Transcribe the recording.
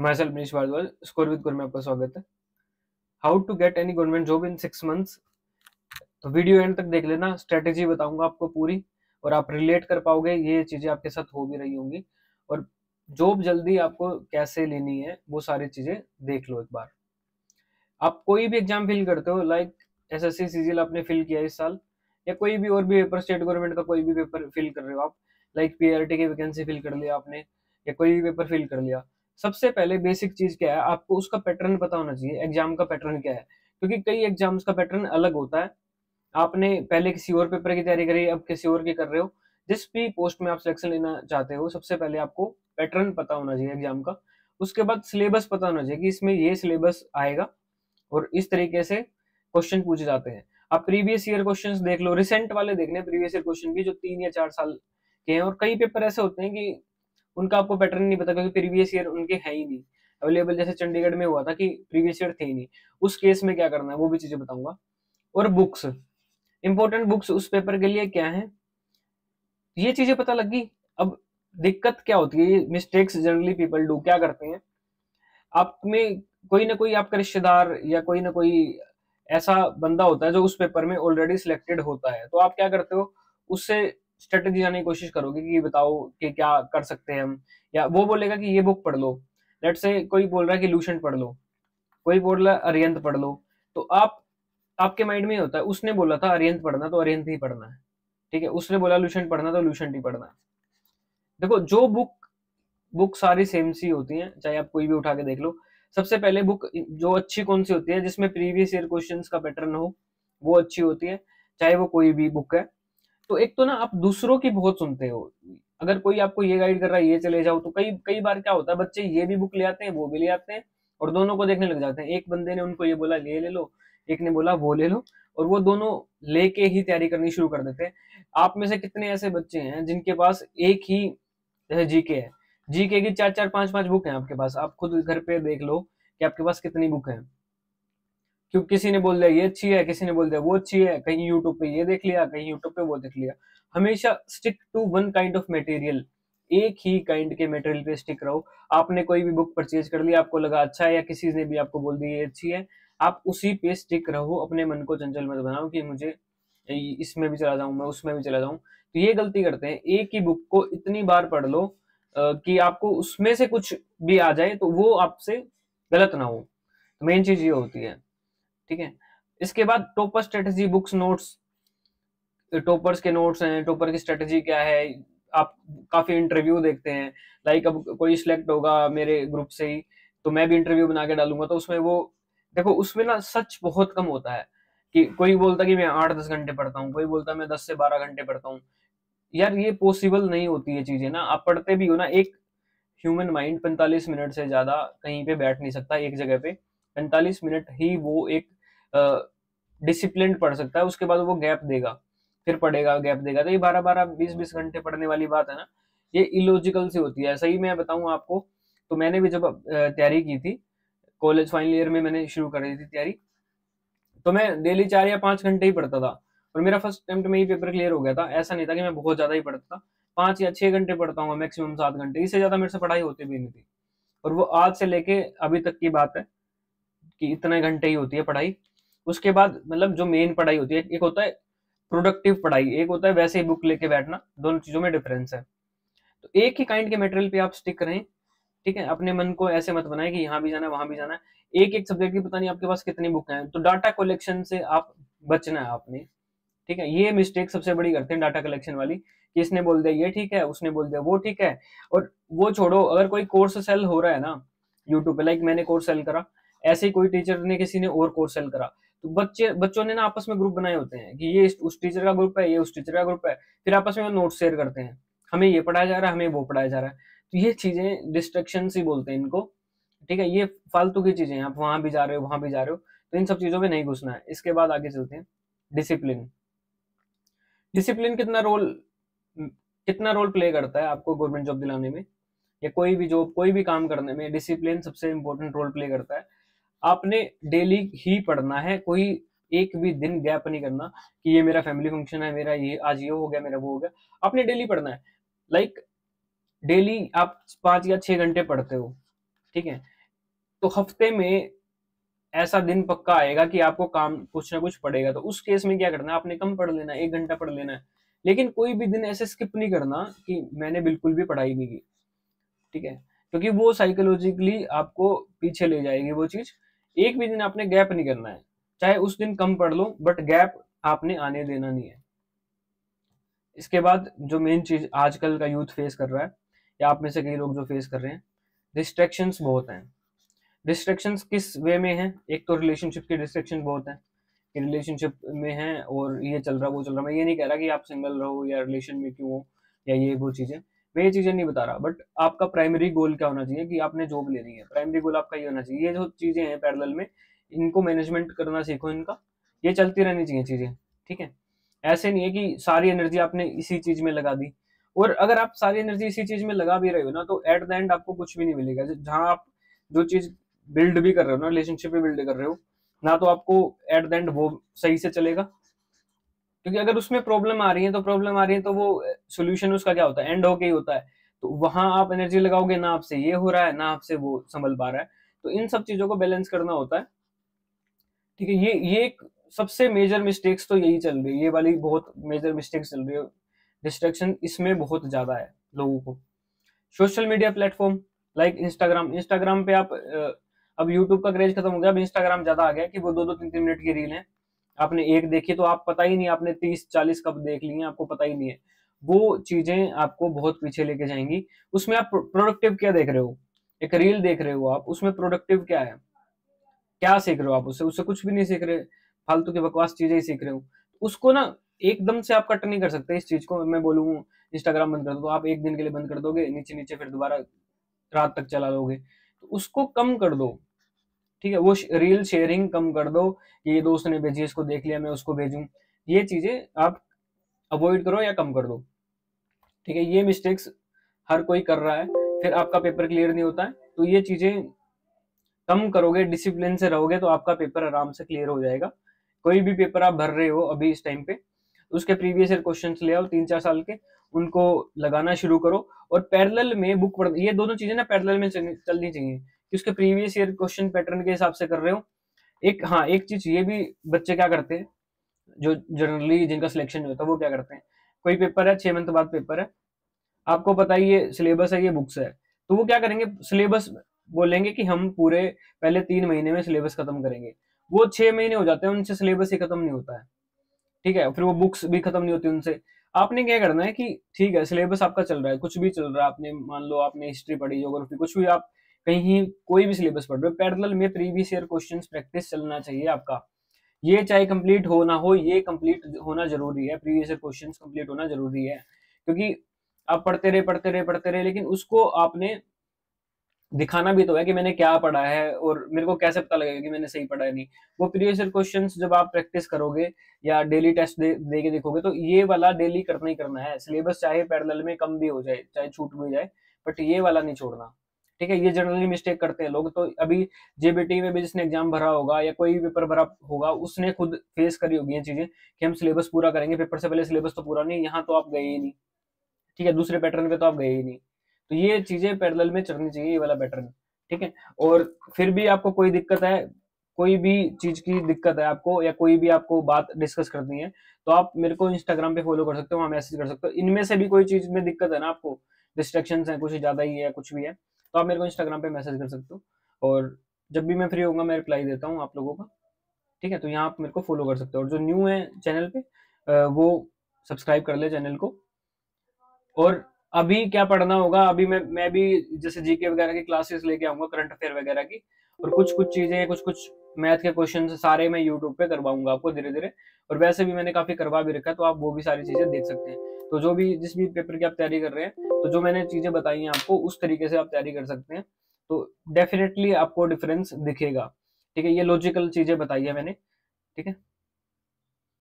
My self Manish Bhardwaj, score with गुर में आपका स्वागत है। How to get any government job in 6 months. तो वीडियो एंड तक देख लेना, स्ट्रेटेजी बताऊंगा आपको पूरी, और आप रिलेट कर पाओगे, ये चीजें आपके साथ हो भी रही होंगी। और जॉब जल्दी आपको कैसे लेनी है वो सारी चीजें देख लो एक बार। आप कोई भी एग्जाम फिल करते हो, लाइक एसएससी सीजीएल आपने फिल किया इस साल, या कोई भी और भी पेपर, स्टेट गवर्नमेंट का कोई भी पेपर फिल कर रहे हो आप, लाइक पीआरटी की वैकेंसी फिल कर लिया आपने, या कोई भी पेपर फिल कर लिया। सबसे पहले बेसिक चीज क्या है, आपको उसका पैटर्न पता होना चाहिए, एग्जाम का पैटर्न क्या है, क्योंकि कई एग्जाम्स का पैटर्न अलग होता है। आपने पहले किसी और पेपर की तैयारी करी, अब किसी और की कर रहे हो, जिस भी पोस्ट में आप सिलेक्शन लेना चाहते हो, सबसे पहले आपको पैटर्न पता होना चाहिए एग्जाम का। उसके बाद सिलेबस पता होना चाहिए कि इसमें ये सिलेबस आएगा और इस तरीके से क्वेश्चन पूछे जाते हैं। आप प्रीवियस ईयर क्वेश्चंस देख लो, रिसेंट वाले देखने प्रीवियस ईयर क्वेश्चन की, जो 3 या 4 साल के हैं। और कई पेपर ऐसे होते हैं कि उनका आपको पैटर्न नहीं पता, क्योंकि प्रीवियस ईयर उनके है ही नहीं अवेलेबल। जैसे चंडीगढ़ में हुआ था कि प्रीवियस ईयर थे ही नहीं, उस केस में क्या करना है वो भी चीजें बताऊंगा। और बुक्स, इंपॉर्टेंट बुक्स उस पेपर के लिए क्या है, ये चीजें पता लगी। अब दिक्कत क्या होती है, ये मिस्टेक्स जनरली पीपल डू, क्या करते हैं, आप में कोई ना कोई आपका रिश्तेदार या कोई ना कोई ऐसा बंदा होता है जो उस पेपर में ऑलरेडी सिलेक्टेड होता है, तो आप क्या करते हो, उससे स्ट्रेटेजी जाने की कोशिश करोगे कि बताओ कि क्या कर सकते हैं हम। या वो बोलेगा कि ये बुक पढ़ लो, लेट से कोई बोल रहा है कि लूसेंट पढ़ लो, कोई बोल रहा है अरिहंत पढ़ लो, तो आपके माइंड में होता है उसने बोला था अरिहंत पढ़ना तो अरिहंत ही पढ़ना है, ठीक है, उसने बोला लूसेंट पढ़ना तो लूसेंट ही पढ़ना है। देखो, जो बुक सारी सेम सी होती हैं, चाहे आप कोई भी उठा के देख लो। सबसे पहले बुक जो अच्छी कौन सी होती है, जिसमें प्रीवियस ईयर क्वेश्चंस का पैटर्न हो, वो अच्छी होती है, चाहे वो कोई भी बुक है। तो एक तो ना आप दूसरों की बहुत सुनते हो, अगर कोई आपको ये गाइड कर रहा है ये चले जाओ, तो कई कई बार क्या होता है, बच्चे ये भी बुक ले आते हैं वो भी ले आते हैं, और दोनों को देखने लग जाते हैं। एक बंदे ने उनको ये बोला ये ले लो, एक ने बोला वो ले लो, और वो दोनों लेके ही तैयारी करनी शुरू कर देते हैं। आप में से कितने ऐसे बच्चे हैं जिनके पास एक ही जैसे जीके है, जीके की 4-4 5-5 बुक है आपके पास, आप खुद घर पे देख लो कि आपके पास कितनी बुक है। क्योंकि किसी ने बोल दिया ये अच्छी है, किसी ने बोल दिया वो अच्छी है, कहीं यूट्यूब पे ये देख लिया, कहीं यूट्यूब पे वो देख लिया। हमेशा stick to one kind of material, एक ही काइंड के मटेरियल पे स्टिक रहो। आपने कोई भी बुक परचेज कर लिया, आपको लगा अच्छा है, या किसी ने भी आपको बोल दी ये अच्छी है, आप उसी पे स्टिक रहो। अपने मन को चंचल मत बनाओ कि मुझे इसमें भी चला जाऊं, मैं उसमें भी चला जाऊं। तो ये गलती करते हैं, एक ही बुक को इतनी बार पढ़ लो कि आपको उसमें से कुछ भी आ जाए तो वो आपसे गलत ना हो। तो मेन चीज ये होती है, ठीक है। इसके बाद topper strategy books notes, toppers के नोट्स हैं, टॉपर की स्ट्रेटेजी क्या है। आप काफी इंटरव्यू देखते हैं, लाइक अब कोई सिलेक्ट होगा मेरे ग्रुप से ही, तो मैं भी इंटरव्यू बना के डालूंगा, तो उसमें वो देखो, उसमें ना सच बहुत कम होता है। कि कोई बोलता कि मैं 8-10 घंटे पढ़ता हूँ, कोई बोलता मैं 10 से 12 घंटे पढ़ता हूँ। यार ये पॉसिबल नहीं होती है चीजें ना, आप पढ़ते भी हो ना, एक ह्यूमन माइंड 45 मिनट से ज्यादा कहीं पे बैठ नहीं सकता एक जगह पे। 45 मिनट ही वो एक डिसिप्लिन पढ़ सकता है, उसके बाद वो गैप देगा, फिर पढ़ेगा, गैप देगा। तो ये 12-12 20-20 घंटे पढ़ने वाली बात है ना, ये इलॉजिकल सी होती है। सही मैं बताऊं आपको, तो मैंने भी जब तैयारी की थी, कॉलेज फाइनल ईयर में मैंने शुरू कर दी थी तैयारी, तो मैं डेली 4 या 5 घंटे ही पढ़ता था, और मेरा फर्स्ट अटेम्प्ट में ही पेपर क्लियर हो गया था। ऐसा नहीं था कि मैं बहुत ज्यादा ही पढ़ता था, 5 या 6 घंटे पढ़ता हूँ मैक्सिमम, 7 घंटे, इससे ज्यादा मेरे से पढ़ाई होती भी नहीं थी। और वो आज से लेके अभी तक की बात है कि इतने घंटे ही होती है पढ़ाई। उसके बाद मतलब जो मेन पढ़ाई होती है, एक होता है प्रोडक्टिव पढ़ाई, एक होता है वैसे ही बुक लेके बैठना, दोनों चीजों में डिफरेंस है। तो एक ही काइंड के मटेरियल पे आप स्टिक करें, ठीक है। अपने मन को ऐसे मत बनाए कि यहाँ भी जाना है वहां भी जाना है, एक एक सब्जेक्ट की पता नहीं आपके पास कितनी बुक हैं। तो डाटा कलेक्शन से आप बचना है आपने, ठीक है। ये मिस्टेक सबसे बड़ी करते हैं डाटा कलेक्शन वाली, कि इसने बोल दिया ये ठीक है, उसने बोल दिया वो ठीक है। और वो छोड़ो, अगर कोई कोर्स सेल हो रहा है ना यूट्यूब पे, लाइक मैंने कोर्स सेल करा, ऐसे ही कोई टीचर ने किसी ने और कोर्स सेल करा, तो बच्चों ने ना आपस में ग्रुप बनाए होते हैं कि ये उस टीचर का ग्रुप है, ये उस टीचर का ग्रुप है, फिर आपस में नोट शेयर करते हैं, हमें ये पढ़ाया जा रहा है, हमें वो पढ़ाया जा रहा है। तो ये चीजें डिस्ट्रक्शन ही बोलते हैं इनको, ठीक है। ये फालतू की चीजें हैं, आप वहां भी जा रहे हो वहां भी जा रहे हो, तो इन सब चीजों में नहीं घुसना है। इसके बाद आगे चलते हैं, डिसिप्लिन। डिसिप्लिन कितना रोल प्ले करता है आपको गवर्नमेंट जॉब दिलाने में, या कोई भी जॉब, कोई भी काम करने में, डिसिप्लिन सबसे इंपॉर्टेंट रोल प्ले करता है। आपने डेली ही पढ़ना है, कोई एक भी दिन गैप नहीं करना कि ये मेरा फैमिली फंक्शन है, मेरा ये आज ये हो गया, मेरा वो हो गया। आपने डेली पढ़ना है, लाइक डेली आप 5 या 6 घंटे पढ़ते हो, ठीक है। तो हफ्ते में ऐसा दिन पक्का आएगा कि आपको काम कुछ ना कुछ पड़ेगा, तो उस केस में क्या करना है, आपने कम पढ़ लेना है, 1 घंटा पढ़ लेना है, लेकिन कोई भी दिन ऐसे स्किप नहीं करना कि मैंने बिल्कुल भी पढ़ाई नहीं की। ठीक है, क्योंकि वो साइकोलॉजिकली आपको पीछे ले जाएगी वो चीज। एक भी दिन आपने गैप नहीं करना है, चाहे उस दिन कम पढ़ लो, बट गैप आपने आने देना नहीं है। इसके बाद जो मेन चीज आजकल का यूथ फेस कर रहा है, या आप में से कई लोग जो फेस कर रहे हैं, डिस्ट्रैक्शंस बहुत हैं। डिस्ट्रैक्शंस किस वे में है? एक तो रिलेशनशिप की डिस्ट्रैक्शन बहुत है, कि रिलेशनशिप में है और ये चल रहा वो चल रहा। मैं ये नहीं कह रहा कि आप सिंगल रहो या रिलेशन में क्यों हो या ये वो चीजें, मैं ये चीजें नहीं बता रहा, बट आपका प्राइमरी गोल क्या होना चाहिए कि आपने जॉब लेनी है। प्राइमरी गोल आपका ये होना चाहिए। ये जो चीजें हैं पैरेलल में, इनको मैनेजमेंट करना सीखो, इनका ये चलती रहनी चाहिए चीजें। ठीक है, ऐसे नहीं है कि सारी एनर्जी आपने इसी चीज में लगा दी, और अगर आप सारी एनर्जी इसी चीज में लगा भी रहे हो ना, तो एट द एंड आपको कुछ भी नहीं मिलेगा। जहां आप जो चीज बिल्ड भी कर रहे हो ना, रिलेशनशिप भी बिल्ड कर रहे हो ना, तो आपको एट द एंड वो सही से चलेगा। क्योंकि अगर उसमें प्रॉब्लम आ रही है, तो प्रॉब्लम आ रही है तो वो सोल्यूशन उसका क्या होता है, एंड होके ही होता है। तो वहां आप एनर्जी लगाओगे ना, आपसे ये हो रहा है ना आपसे वो संभल पा रहा है। तो इन सब चीजों को बैलेंस करना होता है। ठीक है, ये एक सबसे मेजर मिस्टेक्स तो यही चल रही है, ये वाली बहुत मेजर मिस्टेक्स चल रही है। डिस्ट्रैक्शन इसमें बहुत ज्यादा है लोगों को। Social media platform like Instagram, Instagram पे आप अब यूट्यूब का क्रेज खत्म हो गया, अब इंस्टाग्राम ज्यादा आ गया कि वो 2-2 3-3 मिनट की रील है, आपने एक देखी तो आप पता ही नहीं आपने 30-40 कब देख ली है, आपको पता ही नहीं है। वो चीजें आपको बहुत पीछे लेके जाएंगी। उसमें आप प्रोडक्टिव क्या देख रहे हो? एक रील देख रहे हो आप, उसमें प्रोडक्टिव क्या है? क्या सीख रहे हो आप उससे? उससे कुछ भी नहीं सीख रहे, फालतू की बकवास चीजें ही सीख रहे हो। उसको ना एकदम से आप कट नहीं कर सकते इस चीज को। मैं बोलूँ इंस्टाग्राम बंद कर दो, तो आप एक दिन के लिए बंद कर दोगे, नीचे नीचे फिर दोबारा रात तक चला लोगे। तो उसको कम कर दो। ठीक है, वो रील शेयरिंग कम कर दो, ये दोस्त ने भेजी इसको देख लिया मैं उसको भेजूं, ये चीजें आप अवॉइड करो या कम कर दो। ठीक है, ये मिस्टेक्स हर कोई कर रहा है, फिर आपका पेपर क्लियर नहीं होता है। तो ये चीजें कम करोगे, डिसिप्लिन से रहोगे, तो आपका पेपर आराम से क्लियर हो जाएगा। कोई भी पेपर आप भर रहे हो अभी इस टाइम पे, उसके प्रीवियस ईयर क्वेश्चन ले आओ 3-4 साल के, उनको लगाना शुरू करो। और पैरेलल में बुक पढ़, ये दोनों चीजें ना पैरेलल में चलनी चाहिए, कि उसके प्रीवियस ईयर क्वेश्चन पैटर्न के हिसाब से कर रहे हो। एक हाँ, एक चीज ये भी बच्चे क्या करते हैं, जो जनरली जिनका सिलेक्शन नहीं होता, वो क्या करते हैं, कोई पेपर है 6 मंथ बाद पेपर है, आपको पता ही ये सिलेबस है, ये बुक्स है, तो वो क्या करेंगे, सिलेबस बोलेंगे कि हम पूरे पहले 3 महीने में सिलेबस खत्म करेंगे। वो 6 महीने हो जाते हैं, उनसे सिलेबस ही खत्म नहीं होता है। ठीक है, फिर वो बुक्स भी खत्म नहीं होती उनसे। आपने क्या करना है कि ठीक है, सिलेबस आपका चल रहा है, कुछ भी चल रहा है, आपने मान लो आपने हिस्ट्री पढ़ी, ज्योग्राफी, कुछ भी, आप कहीं कोई भी सिलेबस पढ़ रहे हो, पैरेलल में प्रीवियस ईयर क्वेश्चंस प्रैक्टिस चलना चाहिए आपका। ये चाहे कंप्लीट हो ना हो, ये कंप्लीट होना जरूरी है, प्रीवियस ईयर क्वेश्चंस कंप्लीट होना जरूरी है। क्योंकि आप पढ़ते रहे पढ़ते रहे पढ़ते रहे, लेकिन उसको आपने दिखाना भी तो है कि मैंने क्या पढ़ा है, और मेरे को कैसे पता लगेगा कि मैंने सही पढ़ा है नहीं। वो प्रीवियस ईयर क्वेश्चंस जब आप प्रैक्टिस करोगे या डेली टेस्ट दे के देखोगे, तो ये वाला डेली करना ही करना है। सिलेबस चाहे पैरेलल में कम भी हो जाए, चाहे छूट भी जाए, बट ये वाला नहीं छोड़ना। ठीक है, ये जनरली मिस्टेक करते हैं लोग। तो अभी जेबीटी में भी जिसने एग्जाम भरा होगा या कोई पेपर भरा होगा, उसने खुद फेस करी होगी ये चीजें कि हम सिलेबस पूरा करेंगे, पेपर से पहले सिलेबस तो पूरा नहीं, यहाँ तो आप गए ही नहीं। ठीक है, दूसरे पैटर्न पे तो आप गए ही नहीं। तो ये चीजें पैरेलल में चलनी चाहिए, ये वाला पैटर्न। ठीक है, और फिर भी आपको कोई दिक्कत है, कोई भी चीज की दिक्कत है आपको, या कोई भी आपको बात डिस्कस करनी है, तो आप मेरे को इंस्टाग्राम पे फॉलो कर सकते हो, वहां मैसेज कर सकते हो। इनमें से भी कोई चीज में दिक्कत है ना आपको, डिस्ट्रैक्शन है, कुछ ज्यादा ही है, कुछ भी है, तो आप मेरे को इंस्टाग्राम पे मैसेज कर सकते हो, और जब भी मैं फ्री होऊंगा मैं रिप्लाई देता हूँ आप लोगों का। ठीक है, तो यहाँ आप मेरे को फॉलो कर सकते हो, और जो न्यू है चैनल पे वो सब्सक्राइब कर ले चैनल को। और अभी क्या पढ़ना होगा, अभी मैं भी जैसे जीके वगैरह की क्लासेस लेके आऊंगा, करंट अफेयर वगैरह की, और कुछ कुछ चीजें, कुछ कुछ मैथ के क्वेश्चन सारे मैं यूट्यूब पे करवाऊंगा आपको धीरे धीरे। और वैसे भी मैंने काफी करवा भी रखा है, तो आप वो भी सारी चीजें देख सकते हैं। तो जो भी जिस भी पेपर की आप तैयारी कर रहे हैं, तो जो मैंने चीजें बताई हैं आपको, उस तरीके से आप तैयारी कर सकते हैं, तो डेफिनेटली आपको डिफरेंस दिखेगा। ठीक है, ये लॉजिकल चीजें बताई है मैंने। ठीक है।